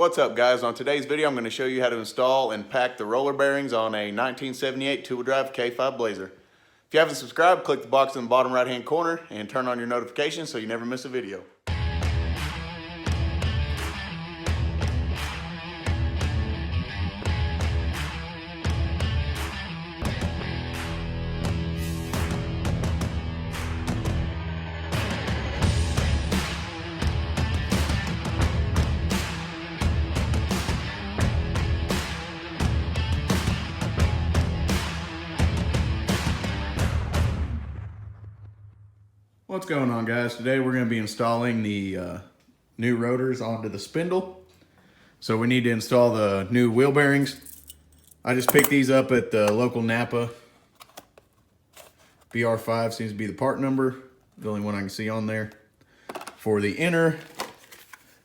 What's up, guys? On today's video I'm going to show you how to install and pack the roller bearings on a 1978 two-wheel drive K5 Blazer. If you haven't subscribed, click the box in the bottom right hand corner and turn on your notifications so you never miss a video. What's going on, guys? Today we're going to be installing the new rotors onto the spindle. So we need to install the new wheel bearings. I just picked these up at the local Napa. BR5 seems to be the part number, the only one I can see on there. For the inner,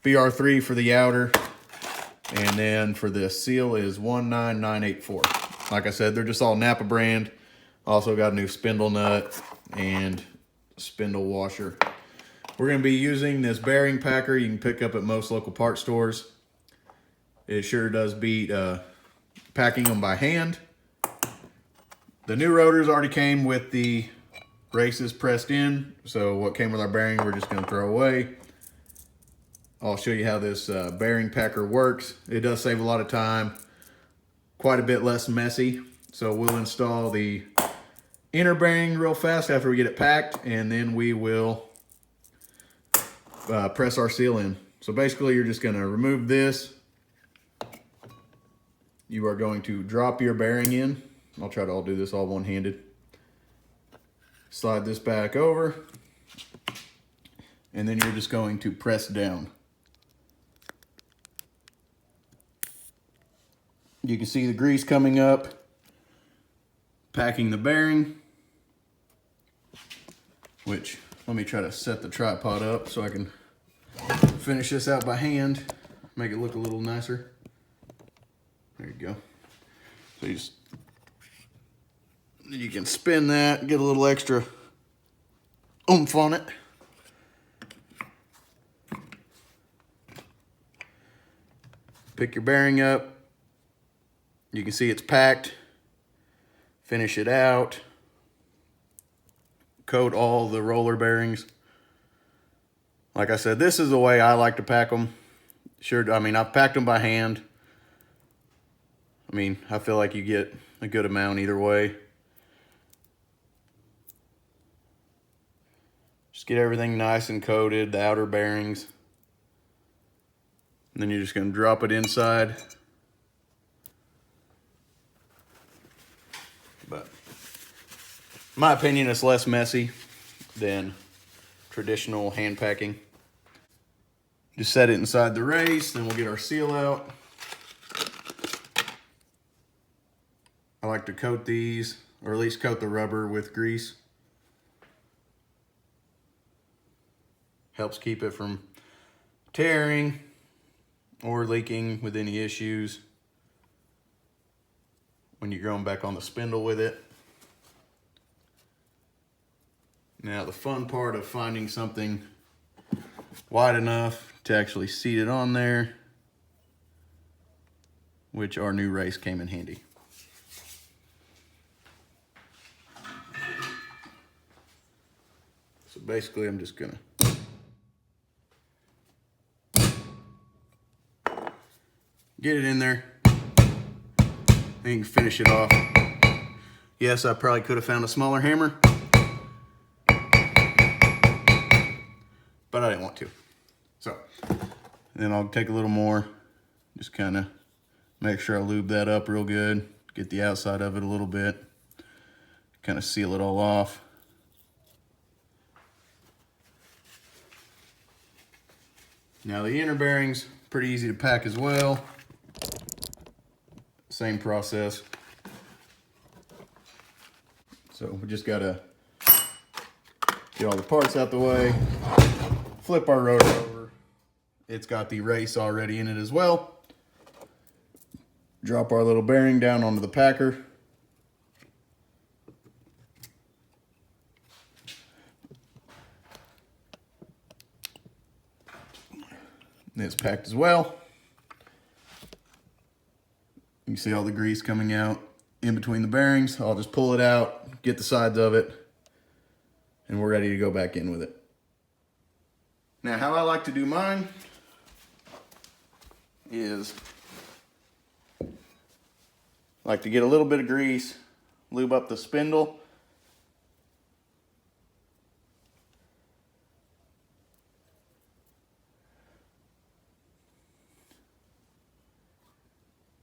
BR3 for the outer, and then for the seal is 19984. Like I said, they're just all Napa brand. Also got a new spindle nut and spindle washer. We're going to be using this bearing packer you can pick up at most local part stores. It sure does beat packing them by hand. The new rotors already came with the races pressed in, so what came with our bearing we're just going to throw away. I'll show you how this bearing packer works. It does save a lot of time, quite a bit less messy. So we'll install the inner bearing real fast after we get it packed, and then we will press our seal in. So basically you're just going to remove this. You are going to drop your bearing in. I'll try to all do this all one-handed. Slide this back over, and then you're just going to press down. You can see the grease coming up, packing the bearing, which, let me try to set the tripod up so I can finish this out by hand, make it look a little nicer. There you go. So you can spin that, get a little extra oomph on it. Pick your bearing up. You can see it's packed. Finish it out. Coat all the roller bearings. Like I said, this is the way I like to pack them. Sure, I mean, I've packed them by hand. I mean, I feel like you get a good amount either way. Just get everything nice and coated, the outer bearings. And then you're just going to drop it inside. But in my opinion, it's less messy than traditional hand packing. Just set it inside the race, then we'll get our seal out. I like to coat these, or at least coat the rubber with grease. Helps keep it from tearing or leaking with any issues when you're going back on the spindle with it. Now the fun part of finding something wide enough to actually seat it on there, which our new race came in handy. So basically I'm just gonna get it in there and you can finish it off. Yes, I probably could have found a smaller hammer, but I didn't want to. So then I'll take a little more, just kind of make sure I lube that up real good, get the outside of it a little bit, kind of seal it all off. Now the inner bearings, pretty easy to pack as well. Same process. So we just gotta get all the parts out the way, flip our rotor over. It's got the race already in it as well. Drop our little bearing down onto the packer. It's packed as well. You can see all the grease coming out in between the bearings. I'll just pull it out, get the sides of it, and we're ready to go back in with it. Now, how I like to do mine is I like to get a little bit of grease, lube up the spindle,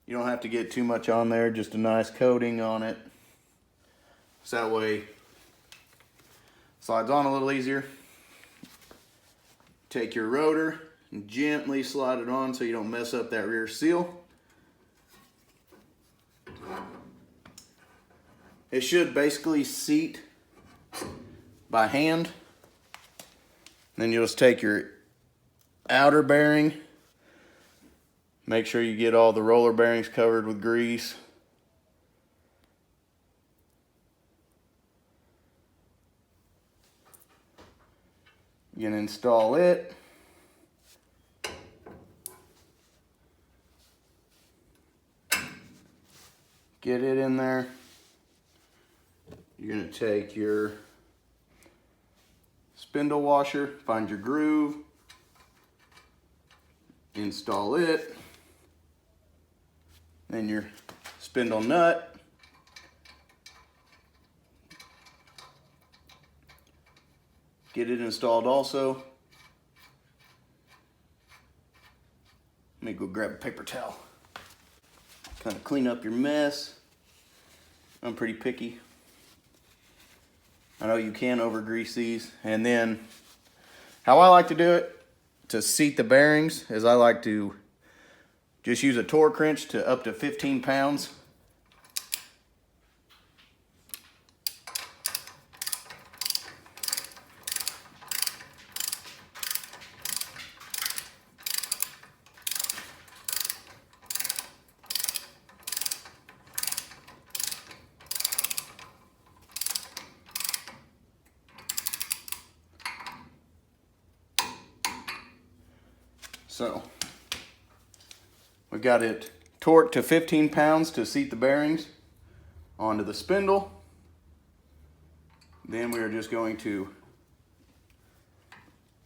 you don't have to get too much on there, just a nice coating on it. So that way it slides on a little easier. Take your rotor and gently slide it on so you don't mess up that rear seal. It should basically seat by hand. Then you'll just take your outer bearing. Make sure you get all the roller bearings covered with grease. You can install it. Get it in there. You're going to take your spindle washer, find your groove, install it. Then your spindle nut. Get it installed also. Let me go grab a paper towel. Kind of clean up your mess. I'm pretty picky. I know you can over grease these. And then how I like to do it to seat the bearings is I like to just use a torque wrench to up to 15 pounds. So we got it torqued to 15 pounds to seat the bearings onto the spindle. Then we are just going to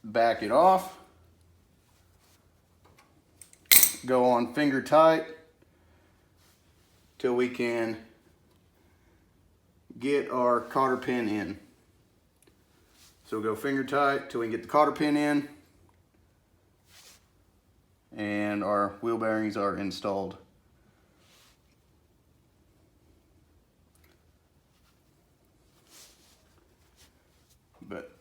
back it off, go on finger tight till we can get our cotter pin in. So we'll go finger tight till we can get the cotter pin in and our wheel bearings are installed. But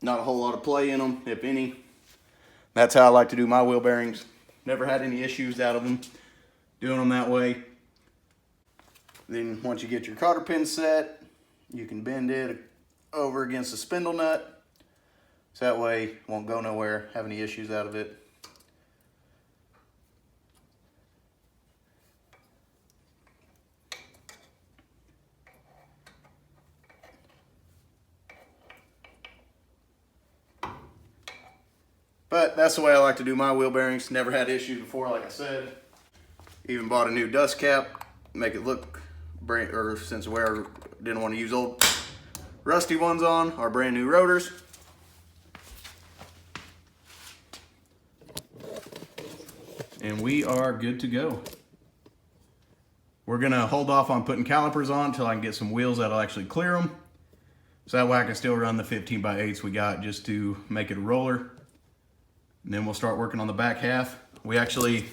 not a whole lot of play in them, if any. That's how I like to do my wheel bearings. Never had any issues out of them doing them that way. Then once you get your cotter pin set, you can bend it over against the spindle nut, so that way it won't go nowhere, have any issues out of it. But that's the way I like to do my wheel bearings. Never had issues before, like I said. Even bought a new dust cap, make it look brand, or since we didn't want to use old rusty ones on our brand new rotors. And we are good to go. We're gonna hold off on putting calipers on until I can get some wheels that'll actually clear them. So that way I can still run the 15x8s we got just to make it a roller. And then we'll start working on the back half. We actually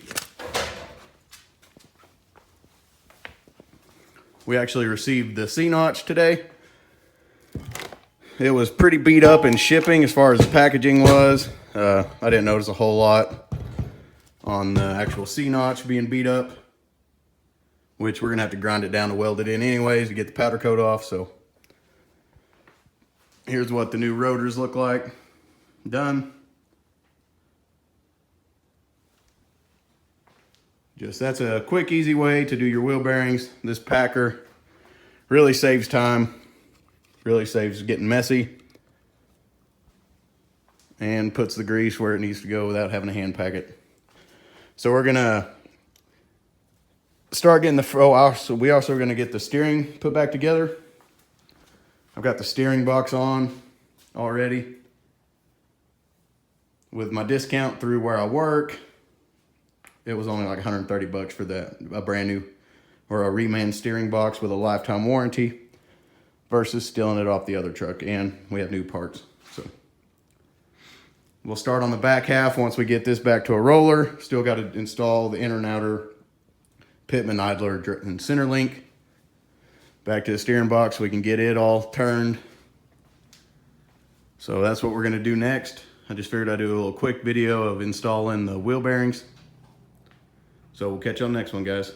received the C-notch today. It was pretty beat up in shipping as far as the packaging was. I didn't notice a whole lot on the actual C-notch being beat up, which we're gonna have to grind it down to weld it in anyways to get the powder coat off. So here's what the new rotors look like, done. That's a quick, easy way to do your wheel bearings. This packer really saves time, really saves getting messy. and puts the grease where it needs to go without having to hand pack it. So we're gonna start getting we also are gonna get the steering put back together. I've got the steering box on already. With my discount through where I work, it was only like 130 bucks for that, a brand new or a reman steering box with a lifetime warranty versus stealing it off the other truck. And we have new parts. So we'll start on the back half once we get this back to a roller. Still got to install the inner and outer Pitman, idler, and center link. Back to the steering box so we can get it all turned. So that's what we're going to do next. I just figured I'd do a little quick video of installing the wheel bearings. So we'll catch you on the next one, guys.